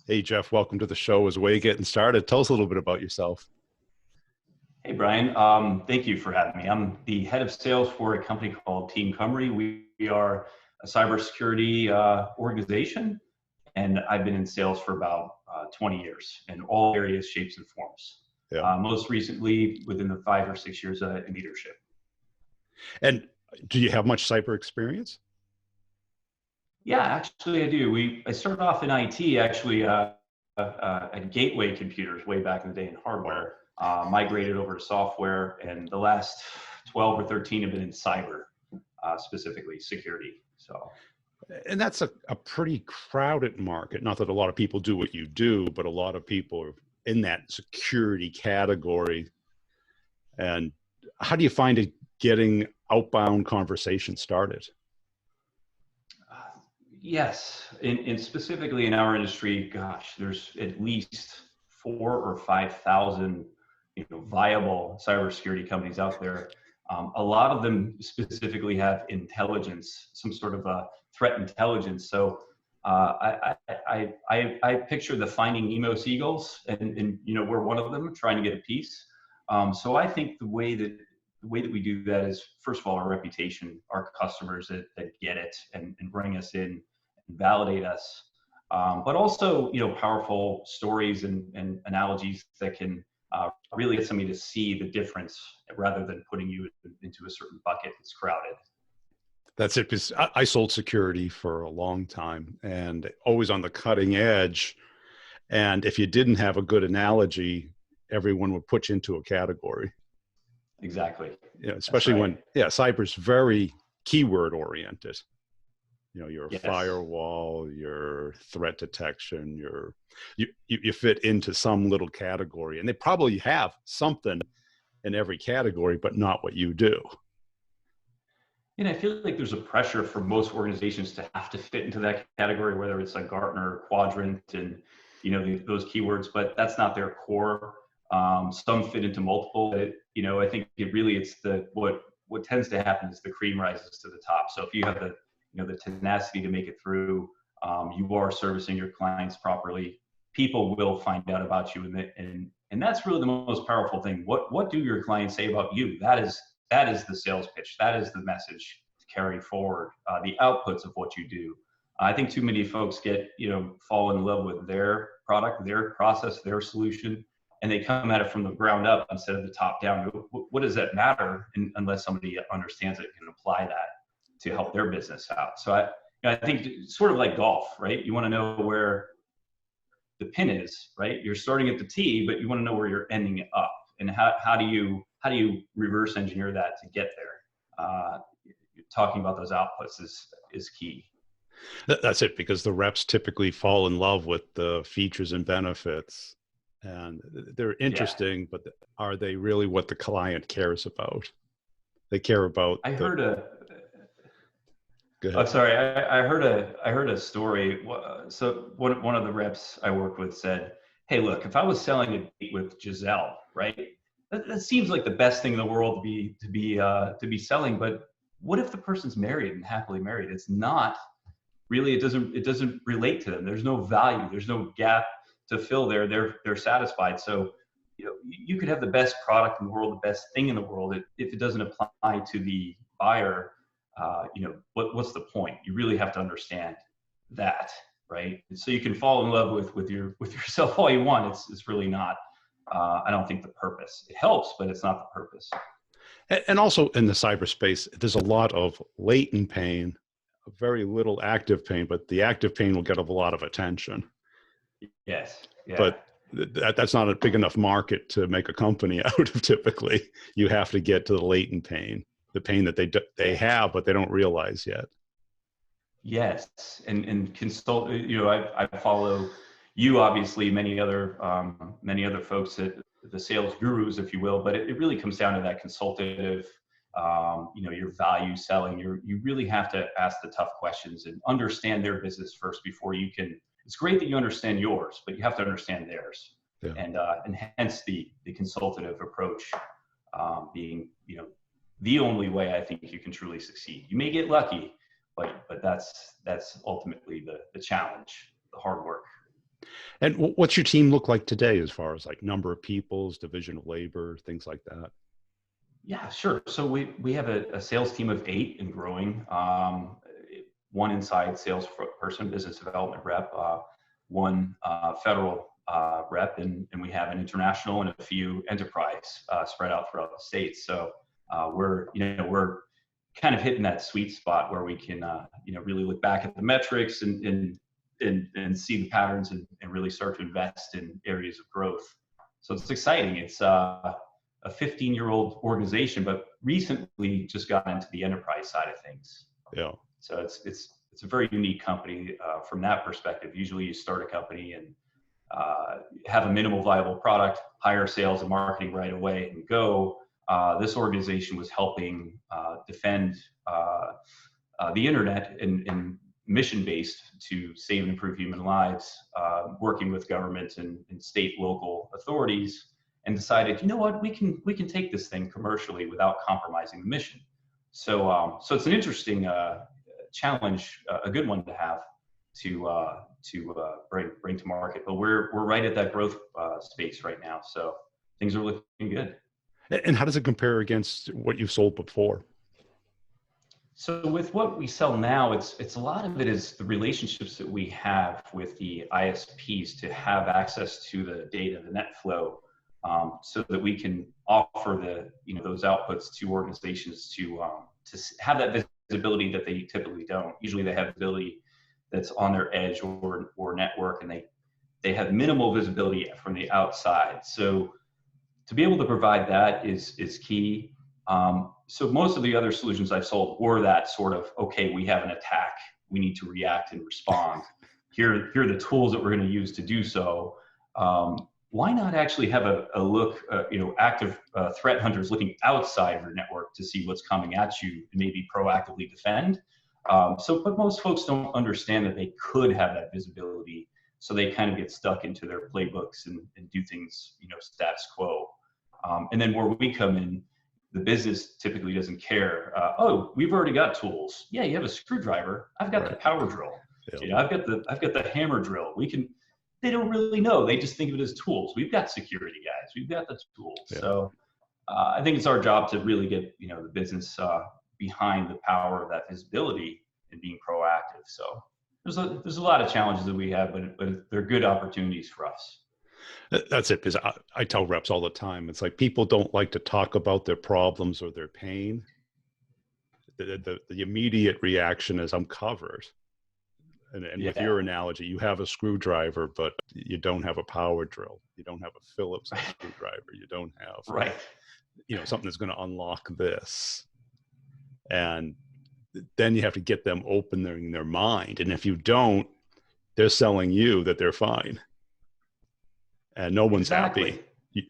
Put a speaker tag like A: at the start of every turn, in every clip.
A: Hey, Jeff, welcome to the show. As we're getting started, tell us a little bit about yourself.
B: Hey, Brian. Thank you for having me. I'm the head of sales for a company called Team Cumry. We are a cybersecurity organization, and I've been in sales for about 20 years in all areas, shapes, and forms.
A: Yeah.
B: Most recently, within the 5 or 6 years in leadership.
A: And do you have much cyber experience?
B: Yeah, actually, I do. I started off in IT, actually, at Gateway Computers way back in the day in hardware. Migrated over to software, and the last 12 or 13 have been in cyber, specifically security. So,
A: and that's a pretty crowded market. Not that a lot of people do what you do, but a lot of people are in that security category. And how do you find it getting outbound conversation started?
B: Yes, and specifically in our industry, gosh, there's at least 4,000 or 5,000 viable cybersecurity companies out there. A lot of them specifically have intelligence, some sort of a threat intelligence. So I picture the Finding Nemo seagulls, and we're one of them trying to get a piece. So I think the way that we do that is, first of all, our reputation, our customers that get it and bring us in and validate us, but also powerful stories and analogies that can really get somebody to see the difference rather than putting you into a certain bucket that's crowded.
A: That's it, because I sold security for a long time and always on the cutting edge. And if you didn't have a good analogy, everyone would put you into a category.
B: Exactly.
A: Yeah, especially when cyber's very keyword oriented. Your firewall, your threat detection, you fit into some little category, and they probably have something in every category, but not what you do.
B: And I feel like there's a pressure for most organizations to have to fit into that category, whether it's a Gartner quadrant and those keywords, but that's not their core. Some fit into multiple. I think it's what tends to happen is the cream rises to the top. So if you have the tenacity to make it through, you are servicing your clients properly, people will find out about you, and that's really the most powerful thing. What do your clients say about you? That is the sales pitch. That is the message to carry forward. The outputs of what you do. I think too many folks fall in love with their product, their process, their solution, and they come at it from the ground up instead of the top down. What does that matter unless somebody understands it and can apply that to help their business out? So I think it's sort of like golf, right? You want to know where the pin is, right? You're starting at the tee, but you want to know where you're ending up, and how do you reverse engineer that to get there? Talking about those outputs is key.
A: That's it, because the reps typically fall in love with the features and benefits, and they're interesting, but are they really what the client cares about? They care about.
B: I heard a story. So one of the reps I worked with said, "Hey, look, if I was selling a date with Giselle, right? That seems like the best thing in the world to be selling. But what if the person's married and happily married? It's not really. It doesn't relate to them. There's no value. There's no gap to fill there. They're satisfied. So you could have the best product in the world, the best thing in the world. If it doesn't apply to the buyer, what's the point? You really have to understand that, right? So you can fall in love with yourself all you want. It's really not. I don't think the purpose. It helps, but it's not the purpose.
A: And also in the cyberspace, there's a lot of latent pain, very little active pain, but the active pain will get a lot of attention.
B: Yes. Yeah.
A: But that's not a big enough market to make a company out of. Typically, you have to get to the latent pain, the pain that they have, but they don't realize yet.
B: Yes, and consult. I follow you, obviously, many other folks, the sales gurus, if you will. But it really comes down to that consultative. Your value selling. You really have to ask the tough questions and understand their business first before you can. It's great that you understand yours, but you have to understand theirs, and hence the consultative approach being the only way I think you can truly succeed. You may get lucky, but that's ultimately the challenge, the hard work.
A: And what's your team look like today as far as like number of peoples, division of labor, things like that?
B: Yeah, sure. So we have a sales team of 8 and growing. One inside sales person, business development rep, one federal rep, and we have an international and a few enterprise spread out throughout the states. So we're kind of hitting that sweet spot where we can really look back at the metrics and see the patterns and really start to invest in areas of growth. So it's exciting. It's a 15-year-old organization, but recently just got into the enterprise side of things.
A: Yeah.
B: So it's a very unique company from that perspective. Usually you start a company and have a minimal viable product, hire sales and marketing right away and go. This organization was helping defend the internet and mission-based to save and improve human lives, working with governments and state, local authorities, and decided, you know what, we can take this thing commercially without compromising the mission. So it's an interesting challenge, a good one to have to bring to market. But we're right at that growth space right now, so things are looking good.
A: And how does it compare against what you've sold before?
B: So with what we sell now, it's a lot of it is the relationships that we have with the ISPs to have access to the data, the net flow, so that we can offer those outputs to organizations to have that visibility that they typically don't. Usually they have visibility that's on their edge or network, and they have minimal visibility from the outside. So to be able to provide that is key. So most of the other solutions I've sold were that sort of, okay, we have an attack, we need to react and respond. Here are the tools that we're going to use to do so. Why not actually have a look, active threat hunters looking outside of your network to see what's coming at you and maybe proactively defend? But most folks don't understand that they could have that visibility, so they kind of get stuck into their playbooks and do things, status quo. And then where we come in, the business typically doesn't care. Oh, we've already got tools. Yeah, you have a screwdriver. I've got the power drill.
A: Yeah.
B: I've got the hammer drill. They don't really know. They just think of it as tools. We've got security guys. We've got the tools.
A: Yeah.
B: So I think it's our job to really get the business behind the power of that visibility and being proactive. So there's a lot of challenges that we have, but they're good opportunities for us.
A: That's it, because I tell reps all the time, it's like people don't like to talk about their problems or their pain. The immediate reaction is, I'm covered. And with your analogy, you have a screwdriver, but you don't have a power drill. You don't have a Phillips screwdriver. You don't have something that's going to unlock this. And then you have to get them opening their mind. And if you don't, they're selling you that they're fine. And no one's happy.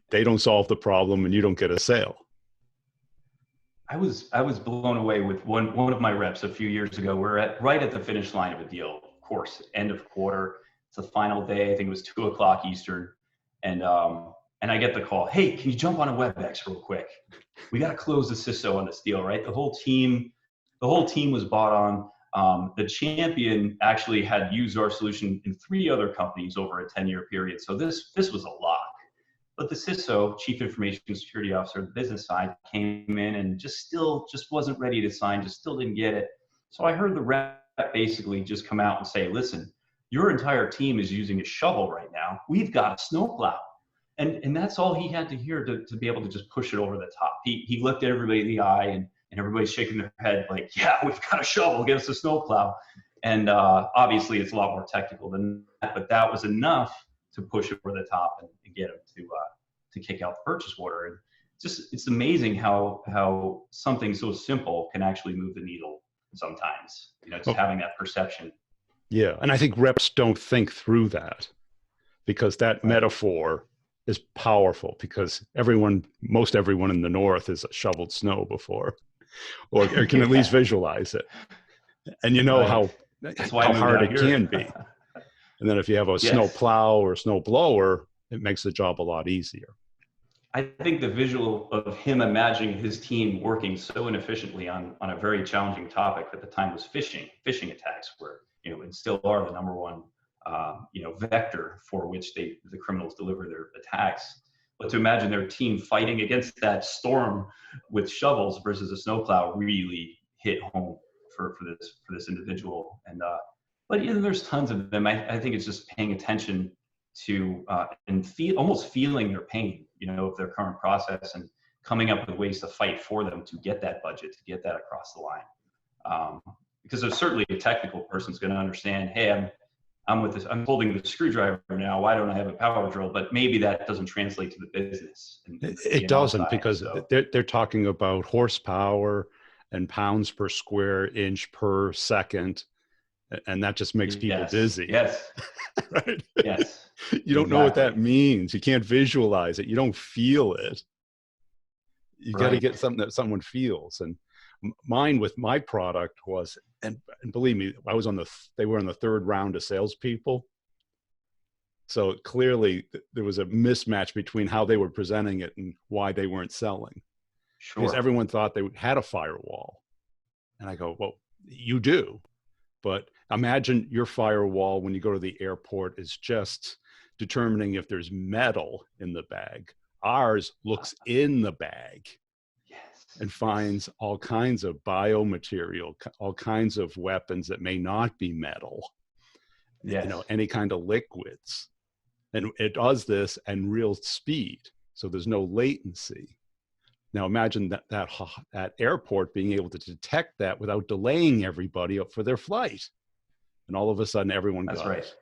A: They don't solve the problem and you don't get a sale.
B: I was blown away with one of my reps a few years ago. We're right at the finish line of a deal, of course, end of quarter. It's the final day. I think it was 2:00 Eastern. And I get the call, hey, can you jump on a WebEx real quick? We got to close the CISO on this deal, right? The whole team was bought on. The champion actually had used our solution in 3 other companies over a 10-year period. So this was a lock. But the CISO, Chief Information Security Officer, the business side, came in and just wasn't ready to sign, just still didn't get it. So I heard the rep basically just come out and say, listen, your entire team is using a shovel right now. We've got a snowplow. And that's all he had to hear to be able to just push it over the top. He looked at everybody in the eye and everybody's shaking their head like, yeah, we've got a shovel, get us a snowplow. And obviously it's a lot more technical than that, but that was enough to push it over the top and get him to kick out the purchase order. And it's amazing how something so simple can actually move the needle sometimes, just having that perception.
A: Yeah. And I think reps don't think through that, because that metaphor is powerful, because most everyone in the North has shoveled snow before, or can at least visualize it. And how hard it can be. And then if you have a snow plow or snow blower, it makes the job a lot easier.
B: I think the visual of him imagining his team working so inefficiently on a very challenging topic at the time was phishing attacks, were, and still are the number one vector for which the criminals deliver their attacks. But to imagine their team fighting against that storm with shovels versus a snowplow really hit home for this individual. And but there's tons of them. I think it's just paying attention to and almost feeling their pain, of their current process, and coming up with ways to fight for them to get that budget, to get that across the line. Because there's certainly a technical person's going to understand, hey, I'm holding the screwdriver now. Why don't I have a power drill? But maybe that doesn't translate to the business.
A: It doesn't, because they're talking about horsepower and pounds per square inch per second, and that just makes people dizzy.
B: Yes.
A: Right.
B: Yes.
A: You don't know what that means. You can't visualize it. You don't feel it. You got to get something that someone feels. And mine with my product was, and believe me, they were on the third round of salespeople. So clearly there was a mismatch between how they were presenting it and why they weren't selling.
B: Sure.
A: Because everyone thought they had a firewall. And I go, well, you do. But imagine your firewall when you go to the airport is just determining if there's metal in the bag. Ours looks in the bag. And finds all kinds of biomaterial, all kinds of weapons that may not be metal, any kind of liquids. And it does this at real speed. So there's no latency. Now imagine that airport being able to detect that without delaying everybody up for their flight. And all of a sudden everyone got it.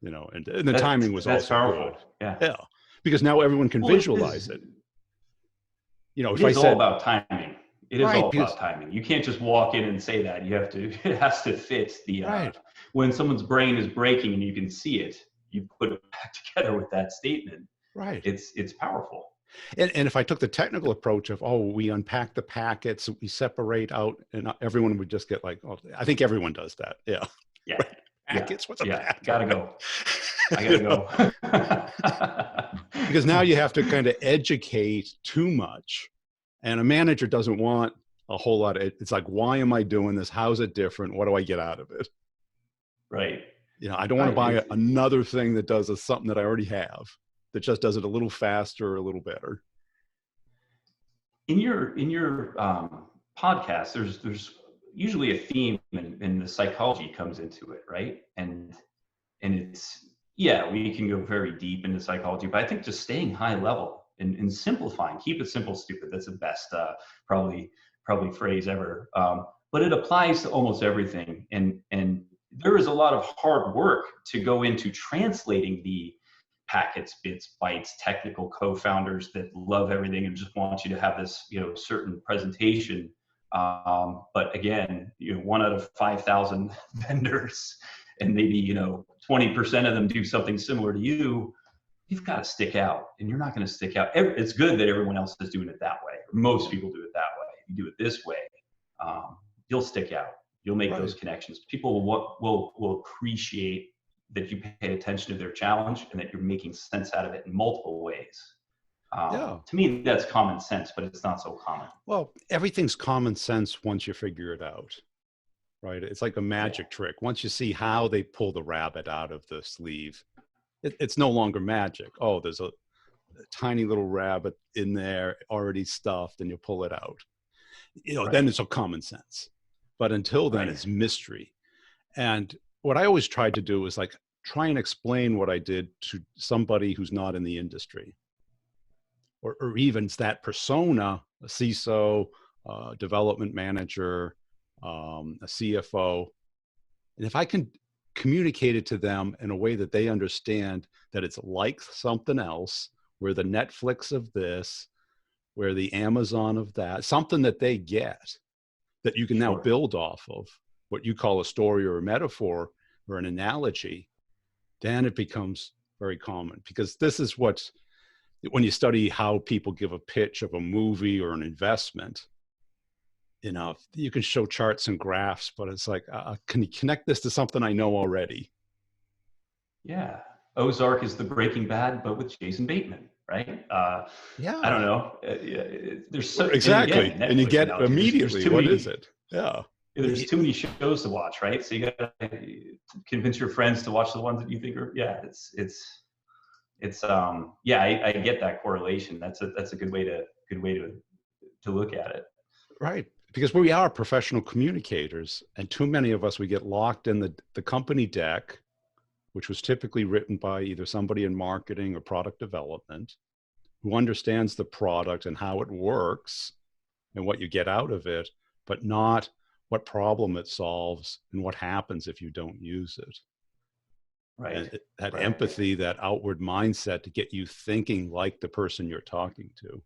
A: And the timing was also
B: powerful.
A: Good. Yeah. Because now everyone can visualize it.
B: It's all about timing. It is all about timing. You can't just walk in and say that. It has to fit when someone's brain is breaking and you can see it, you put it back together with that statement.
A: Right.
B: It's powerful.
A: And if I took the technical approach of, we unpack the packets, we separate out, and everyone would just get like, I think everyone does that. Yeah.
B: Yeah.
A: Right. Packets, what's a packet?
B: Gotta go. I gotta go.
A: Because now you have to kind of educate too much. And a manager doesn't want a whole lot of it. It's like, why am I doing this? How's it different? What do I get out of it?
B: Right.
A: I don't want to buy another thing that does something that I already have, that just does it a little faster or a little better.
B: In your podcast, there's usually a theme, and the psychology comes into it, right? And it's, we can go very deep into psychology, but I think just staying high level and simplifying, keep it simple, stupid. That's the best probably phrase ever. But it applies to almost everything. And there is a lot of hard work to go into translating the packets, bits, bytes, technical co-founders that love everything and just want you to have this, certain presentation. But again, 1 out of 5,000 vendors, and maybe 20% of them do something similar to you. You've got to stick out, and you're not going to stick out. It's good that everyone else is doing it that way. Most people do it that way. If you do it this way, you'll stick out. You'll make those connections. People will appreciate that you pay attention to their challenge and that you're making sense out of it in multiple ways. To me, that's common sense, but it's not so common.
A: Well, everything's common sense once you figure it out, right? It's like a magic trick. Once you see how they pull the rabbit out of the sleeve, it's no longer magic. Oh, there's a tiny little rabbit in there already stuffed, and you pull it out. Then it's a common sense. But until then, it's mystery. And what I always tried to do was try and explain what I did to somebody who's not in the industry, or even that persona, a CISO, development manager, a CFO. And if I can communicate it to them in a way that they understand that it's like something else, we're the Netflix of this, we're the Amazon of that, something that they get, that you can now build off of, what you call a story or a metaphor or an analogy, then it becomes very common. Because this is what, when you study how people give a pitch of a movie or an investment, you can show charts and graphs, but it's like, can you connect this to something I know already?
B: Yeah. Ozark is the Breaking Bad, but with Jason Bateman, right? I don't know. There's so
A: exactly, and you get immediately what is it? Yeah.
B: there's too many shows to watch, right? So you got to convince your friends to watch the ones that you think are, I get that correlation. That's a good way to look at it.
A: Right. Because we are professional communicators, and too many of us, we get locked in the company deck, which was typically written by either somebody in marketing or product development who understands the product and how it works and what you get out of it, but not what problem it solves and what happens if you don't use it.
B: Right.
A: And that empathy, that outward mindset to get you thinking like the person you're talking to.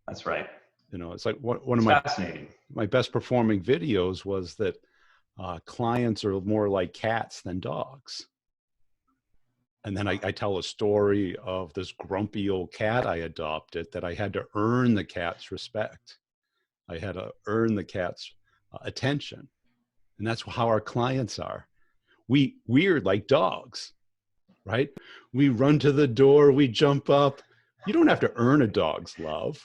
B: That's right.
A: You know, it's like one of my best performing videos was that clients are more like cats than dogs. And then I tell a story of this grumpy old cat I adopted that I had to earn the cat's respect. I had to earn the cat's attention. And that's how our clients are. We're like dogs, right? We run to the door, we jump up. You don't have to earn a dog's love,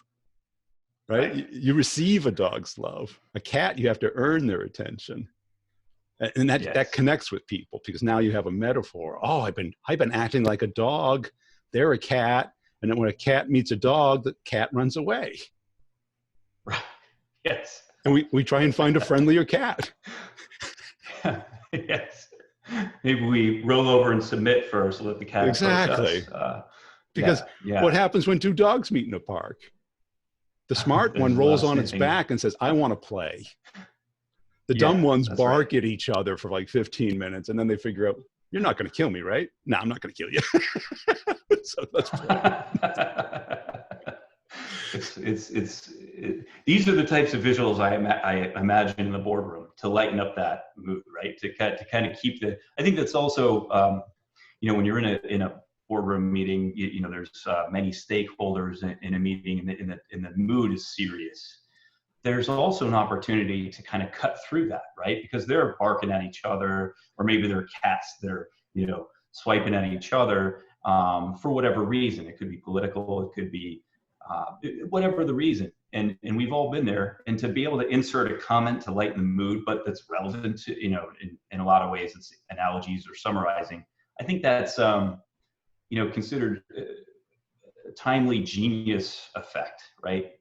A: right? You receive a dog's love. A cat, you have to earn their attention. And that connects with people, because now you have a metaphor. Oh, I've been acting like a dog. They're a cat. And then when a cat meets a dog, the cat runs away.
B: Right. Yes.
A: And we try and find a friendlier cat.
B: Yes. Maybe we roll over and submit first so that the cat
A: exactly. Because what happens when two dogs meet in a park? The smart one rolls on its back and says, I want to play. The dumb ones bark at each other for like 15 minutes, and then they figure out, you're not going to kill me, right? No, I'm not going to kill you. So let's play.
B: These are the types of visuals I imagine in the boardroom to lighten up that mood, right? To kind of keep I think that's also, when you're in a boardroom meeting, there's many stakeholders in a meeting, and the mood is serious. There's also an opportunity to kind of cut through that, right? Because they're barking at each other, or maybe they're cats that are, swiping at each other for whatever reason. It could be political, it could be whatever the reason. And we've all been there. And to be able to insert a comment to lighten the mood, but that's relevant to, in a lot of ways, it's analogies or summarizing. I think that's, considered a timely genius effect, right?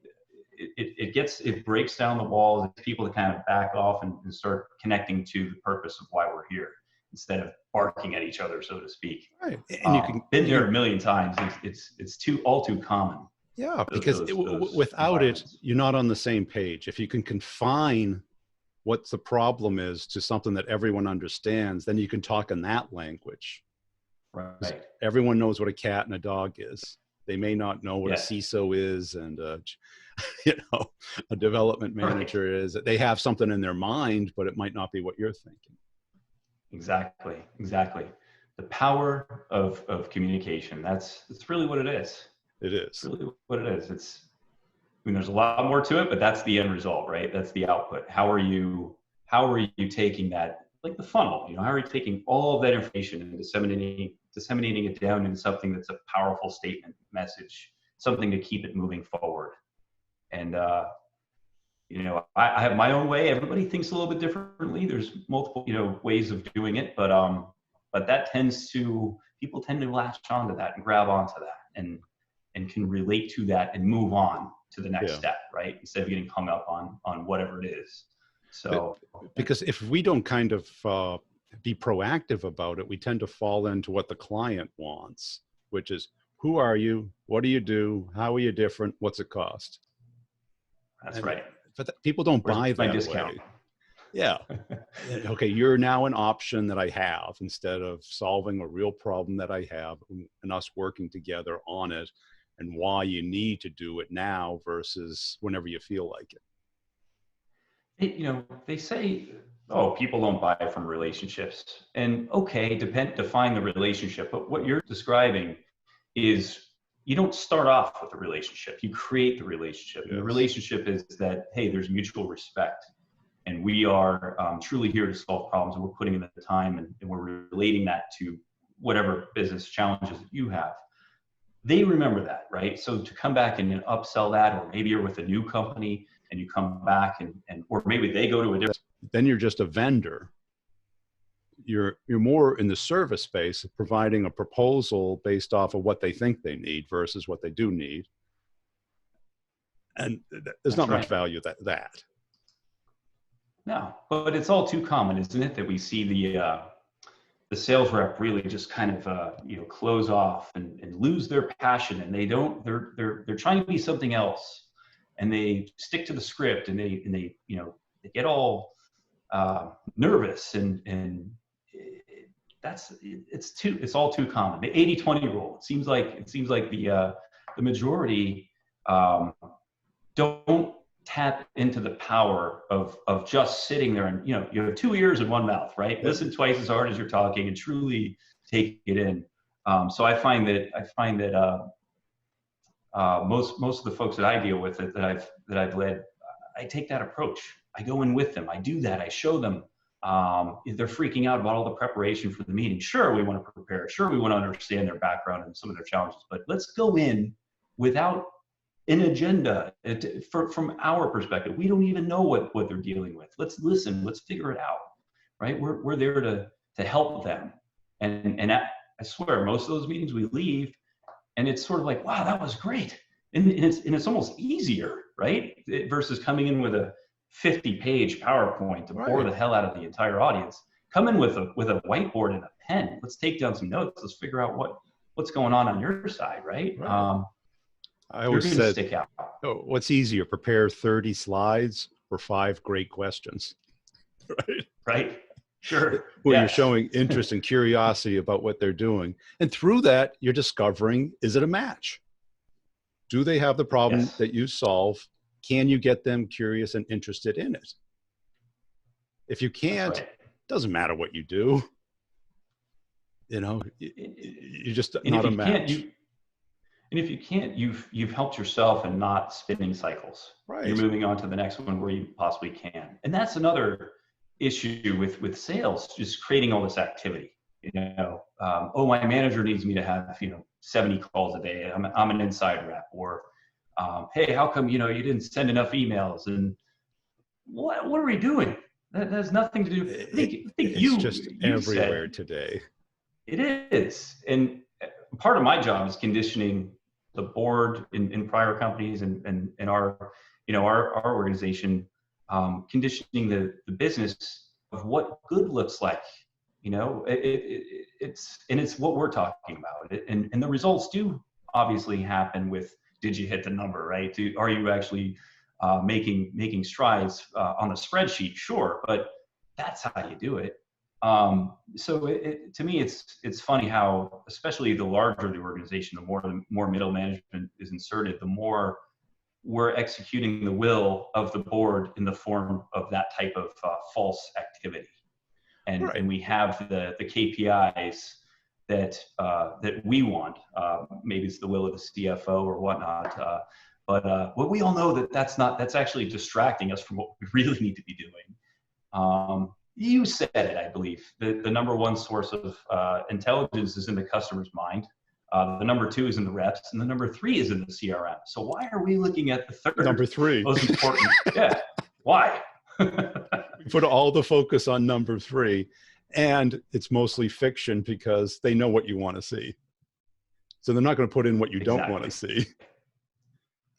B: It breaks down the walls, people to kind of back off and start connecting to the purpose of why we're here, instead of barking at each other, so to speak.
A: Right. And you can
B: been here a million times. It's all too common.
A: Yeah, because without it, you're not on the same page. If you can confine what the problem is to something that everyone understands, then you can talk in that language.
B: Right.
A: Everyone knows what a cat and a dog is. They may not know what a CISO is and a development manager is. They have something in their mind, but it might not be what you're thinking.
B: Exactly. The power of communication. That's really what it is.
A: It is.
B: It's really what it is. There's a lot more to it, but that's the end result, right? That's the output. How are you taking that, like the funnel, how are you taking all of that information and disseminating it down into something that's a powerful statement, message, something to keep it moving forward. And, I have my own way. Everybody thinks a little bit differently. There's multiple, ways of doing it, but people tend to latch onto that and grab onto that and can relate to that and move on to the next step, right? Instead of getting hung up on whatever it is. So,
A: because if we don't kind of be proactive about it, we tend to fall into what the client wants, which is, who are you? What do you do? How are you different? What's it cost?
B: That's right.
A: But people don't buy that
B: discount
A: way. Yeah. Okay, you're now an option that I have, instead of solving a real problem that I have and us working together on it, and why you need to do it now versus whenever you feel like it.
B: They say, oh, people don't buy from relationships. And okay, define the relationship. But what you're describing is, you don't start off with a relationship. You create the relationship. Yes. And the relationship is that, hey, there's mutual respect. And we are truly here to solve problems, and we're putting in the time, and we're relating that to whatever business challenges that you have. They remember that, right? So to come back and upsell that, or maybe you're with a new company and you come back and or maybe they go to a different.
A: Then you're just a vendor. You're more in the service space, providing a proposal based off of what they think they need versus what they do need. And there's not much value that.
B: No, but it's all too common, isn't it, that we see the sales rep really just kind of close off and lose their passion, and they're trying to be something else, and they stick to the script, and they get all nervous, and it's all too common. The 80-20 rule. It seems like the majority don't tap into the power of just sitting there, and you have 2 ears and 1 mouth, right? Listen twice as hard as you're talking and truly take it in. So I find that most of the folks that I deal with that I've led, I take that approach. I go in with them. I do that. I show them. If they're freaking out about all the preparation for the meeting, sure, we want to prepare. Sure, we want to understand their background and some of their challenges, but let's go in without an agenda. From our perspective, we don't even know what they're dealing with. Let's listen. Let's figure it out, right? We're there to help them. And I swear, most of those meetings we leave, and it's sort of like, wow, that was great. And it's almost easier, right? Versus coming in with a 50-page PowerPoint to bore the hell out of the entire audience. Come in with a whiteboard and a pen. Let's take down some notes. Let's figure out what's going on your side, right?
A: I always said, stick out. Oh, what's easier, prepare 30 slides or 5 great questions?
B: Right. Sure.
A: Where you're showing interest and curiosity about what they're doing. And through that, you're discovering, is it a match? Do they have the problem that you solve? Can you get them curious and interested in it? If you can't, it doesn't matter what you do. You're just not a match.
B: And if you can't, you've helped yourself and not spinning cycles.
A: Right.
B: You're moving on to the next one where you possibly can. And that's another issue with sales, just creating all this activity. Oh, my manager needs me to have 70 calls a day. I'm an inside rep. Or hey, how come you didn't send enough emails? And what are we doing? That has nothing to do.
A: It's just everywhere today.
B: It is, and part of my job is conditioning the board in prior companies and our our organization, conditioning the business of what good looks like. It's what we're talking about, and the results do obviously happen with, did you hit the number, right? Are you actually making strides on the spreadsheet? Sure, but that's how you do it. So to me, it's funny how, especially the larger the organization, the more middle management is inserted, the more we're executing the will of the board in the form of that type of false activity. And we have the KPIs that we want. Maybe it's the will of the CFO or whatnot. But we all know that's actually distracting us from what we really need to be doing. You said it, I believe. The number one source of intelligence is in the customer's mind. The number 2 is in the reps, and the number 3 is in the CRM. So why are we looking at the third?
A: Number 3.
B: Most important. Yeah. Why?
A: We put all the focus on number 3, and it's mostly fiction because they know what you want to see. So they're not going to put in what you don't want to see.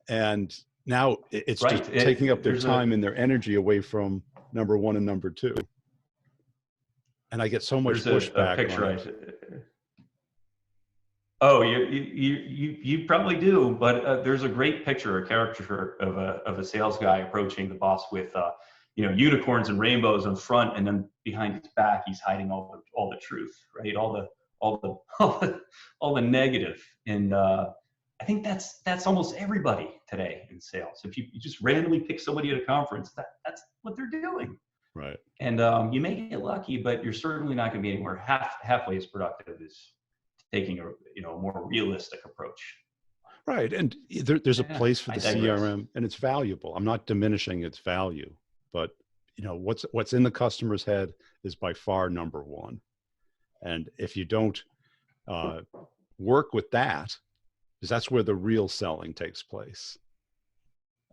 A: And now it's just taking up their time and their energy away from number 1 and number 2. And I get so much pushback on it.
B: Oh, you probably do, but there's a great picture, a caricature of a sales guy approaching the boss with unicorns and rainbows in front, and then behind his back he's hiding all the truth, right? All the negative. And I think that's almost everybody today in sales. If you just randomly pick somebody at a conference, that's what they're doing.
A: Right.
B: And you may get lucky, but you're certainly not going to be anywhere halfway as productive as taking a more realistic approach.
A: Right. And there's a place for the CRM, and it's valuable. I'm not diminishing its value, but what's in the customer's head is by far number 1. And if you don't work with that, because that's where the real selling takes place.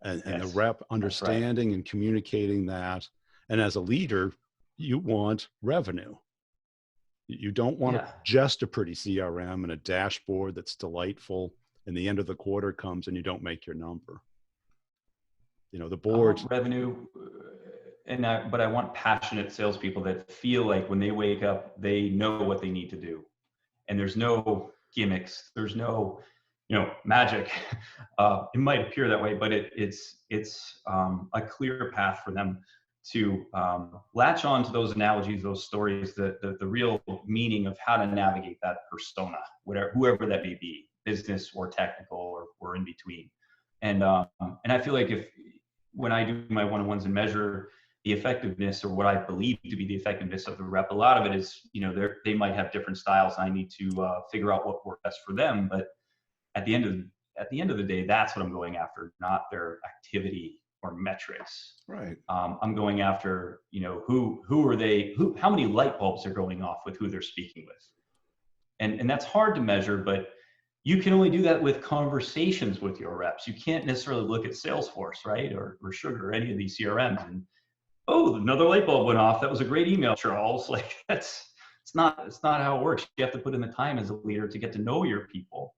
A: and the
B: Yes,
A: rep
B: that's right.
A: understanding and communicating that. And as a leader, you want revenue. You don't want
B: Yeah.
A: just a pretty CRM and a dashboard that's delightful, and the end of the quarter comes and you don't make your number. The
B: I
A: board.
B: want revenue, but I want passionate salespeople that feel like when they wake up, they know what they need to do, and there's no gimmicks. There's no, magic. It might appear that way, but it's a clear path for them to latch on to those analogies, those stories, the real meaning of how to navigate that persona, whoever that may be, business or technical or in between. And I feel like when I do my one-on-ones and measure the effectiveness or what I believe to be the effectiveness of the rep, a lot of it is, they might have different styles. I need to figure out what works best for them. But at the end of the day, that's what I'm going after, not their activity or metrics.
A: Right.
B: I'm going after, who are they, how many light bulbs are going off with who they're speaking with. And that's hard to measure, but you can only do that with conversations with your reps. You can't necessarily look at Salesforce, right? Or Sugar, or any of these CRMs, and oh, another light bulb went off. That was a great email, Charles. Like it's not how it works. You have to put in the time as a leader to get to know your people,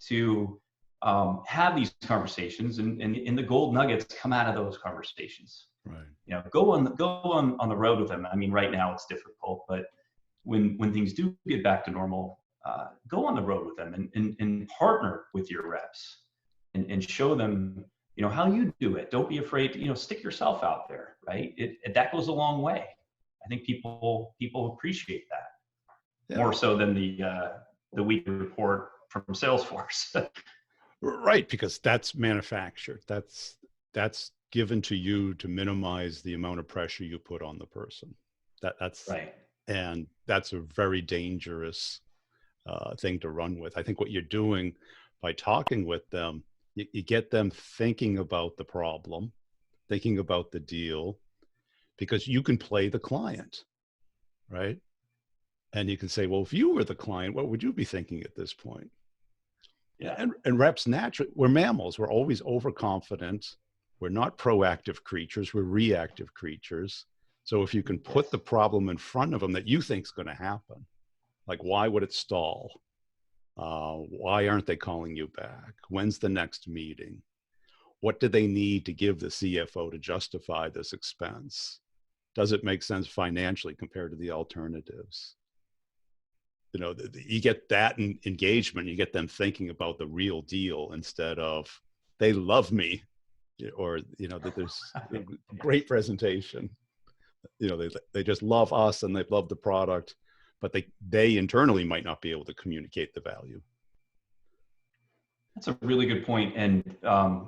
B: to have these conversations, and the gold nuggets come out of those conversations.
A: Right.
B: Go on the road with them. I mean, right now it's difficult, but when things do get back to normal, go on the road with them and partner with your reps and show them, how you do it. Don't be afraid to, stick yourself out there, right? That goes a long way. I think people appreciate that more so than the weekly report from Salesforce.
A: Right, because that's manufactured. That's given to you to minimize the amount of pressure you put on the person. That's
B: right.
A: And that's a very dangerous thing to run with. I think what you're doing by talking with them, you get them thinking about the problem, thinking about the deal, because you can play the client, right? And you can say, well, if you were the client, what would you be thinking at this point?
B: Yeah.
A: And reps naturally, we're mammals. We're always overconfident. We're not proactive creatures. We're reactive creatures. So if you can put the problem in front of them that you think is going to happen, like why would it stall? Why aren't they calling you back? When's the next meeting? What do they need to give the CFO to justify this expense? Does it make sense financially compared to the alternatives? You get that engagement, you get them thinking about the real deal instead of they love me, or that there's a great presentation. They just love us and they love the product, but they internally might not be able to communicate the value.
B: That's a really good point. And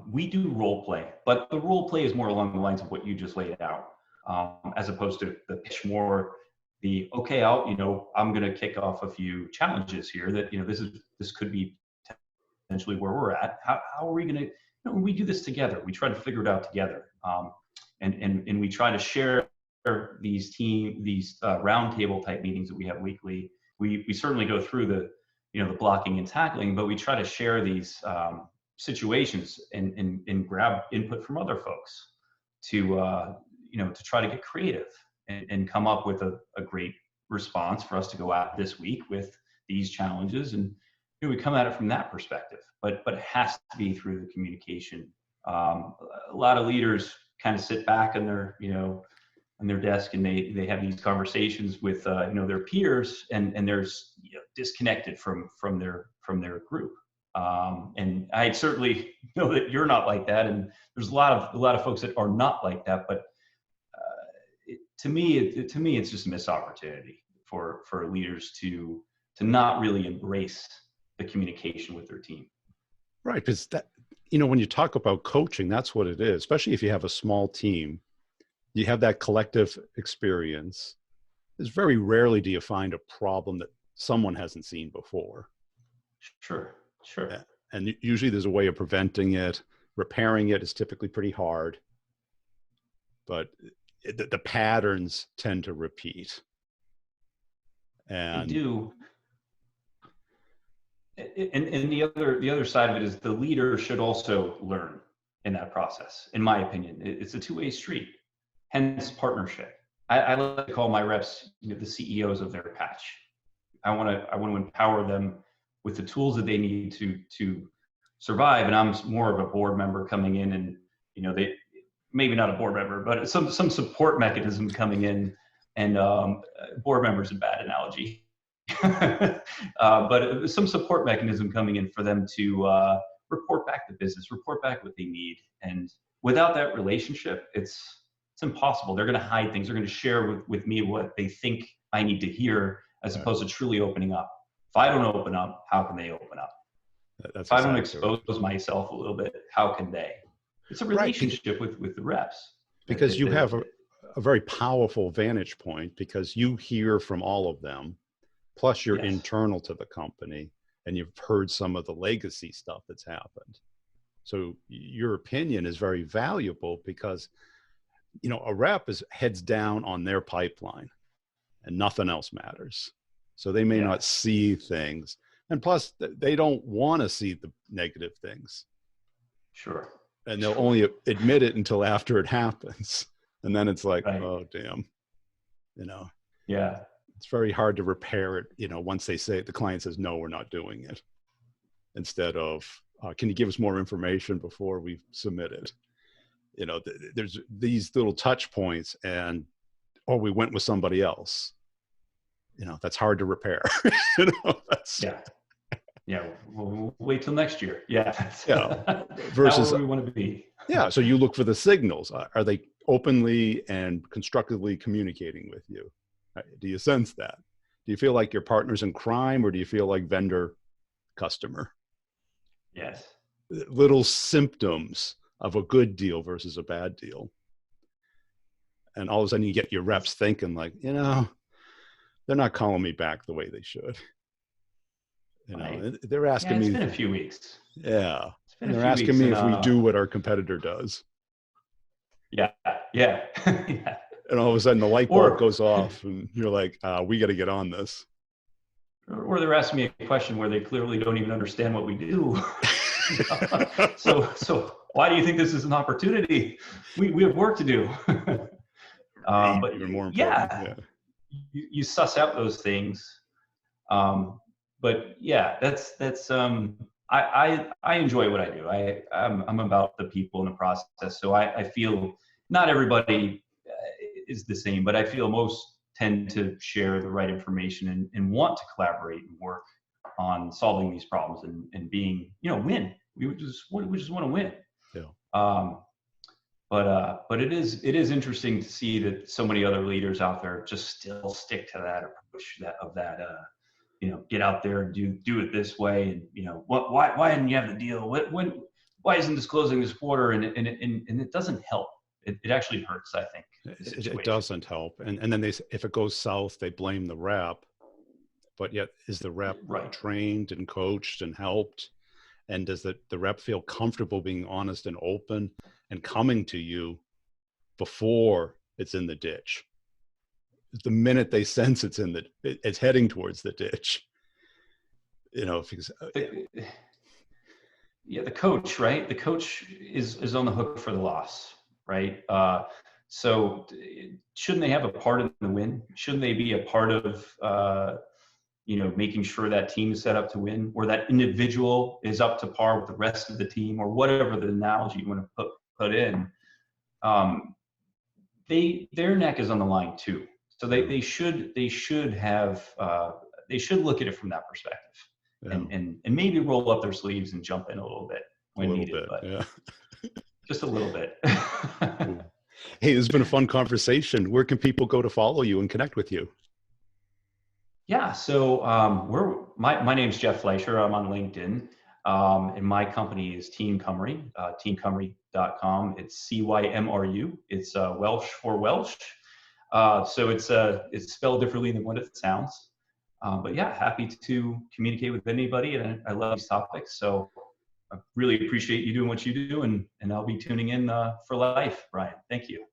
B: we do role play, but the role play is more along the lines of what you just laid out, as opposed to the pitch more okay, I'm going to kick off a few challenges here that, this could be potentially where we're at. How are we going to, when we do this together, we try to figure it out together. And we try to share these roundtable type meetings that we have weekly. We certainly go through the blocking and tackling, but we try to share these situations and grab input from other folks to try to get creative and come up with a great response for us to go out this week with these challenges. And we come at it from that perspective, but it has to be through the communication. A lot of leaders kind of sit back on their on their desk and they have these conversations with their peers, and there's disconnected from their group. And I certainly know that you're not like that, and there's a lot of folks that are not like that. But to me, it's just a missed opportunity for leaders to not really embrace the communication with their team.
A: Right, because when you talk about coaching, that's what it is. Especially if you have a small team, you have that collective experience. There's very rarely do you find a problem that someone hasn't seen before.
B: Sure.
A: And usually there's a way of preventing it. Repairing it is typically pretty hard, but the patterns tend to repeat. And
B: they do. And the other side of it is the leader should also learn. in that process, in my opinion. It's a two-way street, hence partnership. I like to call my reps, the CEOs of their patch. I want to empower them with the tools that they need to survive. And I'm more of a board member coming in, and they maybe not a board member, but some support mechanism coming in. And board member is a bad analogy, but some support mechanism coming in for them to report back the business, report back what they need. And without that relationship, it's impossible. They're going to hide things. They're going to share with me what they think I need to hear, as opposed to truly opening up. If I don't open up, how can they open up?
A: That's
B: if I don't expose myself a little bit, how can they? It's a relationship with the reps.
A: Because you have a very powerful vantage point, because you hear from all of them, plus you're internal to the company, and you've heard some of the legacy stuff that's happened. So your opinion is very valuable, because a rep is heads down on their pipeline and nothing else matters. So they may not see things. And plus, they don't want to see the negative things.
B: Sure.
A: And they'll only admit it until after it happens. And then it's like, oh, damn.
B: Yeah.
A: It's very hard to repair it, once the client says, no, we're not doing it. Instead of, can you give us more information before we submit it? There's these little touch points, and, we went with somebody else. That's hard to repair.
B: Yeah. We'll wait till next year. Yeah.
A: Versus
B: where we want to be.
A: Yeah. So you look for the signals. Are they openly and constructively communicating with you? Do you sense that? Do you feel like you're partners in crime, or do you feel like vendor customer?
B: Yes.
A: Little symptoms of a good deal versus a bad deal. And all of a sudden you get your reps thinking like, they're not calling me back the way they should. They're asking me.
B: It's been a few weeks.
A: Yeah. And they're asking me if we do what our competitor does.
B: Yeah. Yeah. Yeah.
A: And all of a sudden the light bulb goes off, and you're like, we got to get on this.
B: Or they're asking me a question where they clearly don't even understand what we do. So why do you think this is an opportunity? We have work to do. But
A: even more important.
B: You suss out those things. But that's I enjoy what I do. I'm about the people in the process. So I feel not everybody is the same, but I feel most tend to share the right information and want to collaborate and work on solving these problems and being, win. We just want to win.
A: Yeah.
B: But it is interesting to see that so many other leaders out there just still stick to that approach get out there and do it this way. And, why didn't you have the deal? Why isn't disclosing this quarter? And it doesn't help. It actually hurts, I think.
A: It doesn't help. And then if it goes south, they blame the rep, but yet is the rep trained and coached and helped? And does the rep feel comfortable being honest and open and coming to you before it's in the ditch? The minute they sense it's heading towards the ditch, because,
B: the coach, right? The coach is on the hook for the loss, right? So shouldn't they have a part in the win? Shouldn't they be a part of, making sure that team is set up to win, or that individual is up to par with the rest of the team, or whatever the analogy you want to put in? Their neck is on the line too. So they should look at it from that perspective, and maybe roll up their sleeves and jump in a little bit when needed, but just a little bit.
A: Hey, this has been a fun conversation. Where can people go to follow you and connect with you?
B: Yeah, so my name's Jeff Fleischer. I'm on LinkedIn, and my company is Team Cymru, teamcymru.com. It's CYMRU. It's Welsh for Welsh. So it's spelled differently than what it sounds. But happy to communicate with anybody, and I love these topics. So I really appreciate you doing what you do, and I'll be tuning in for life, Brian. Thank you.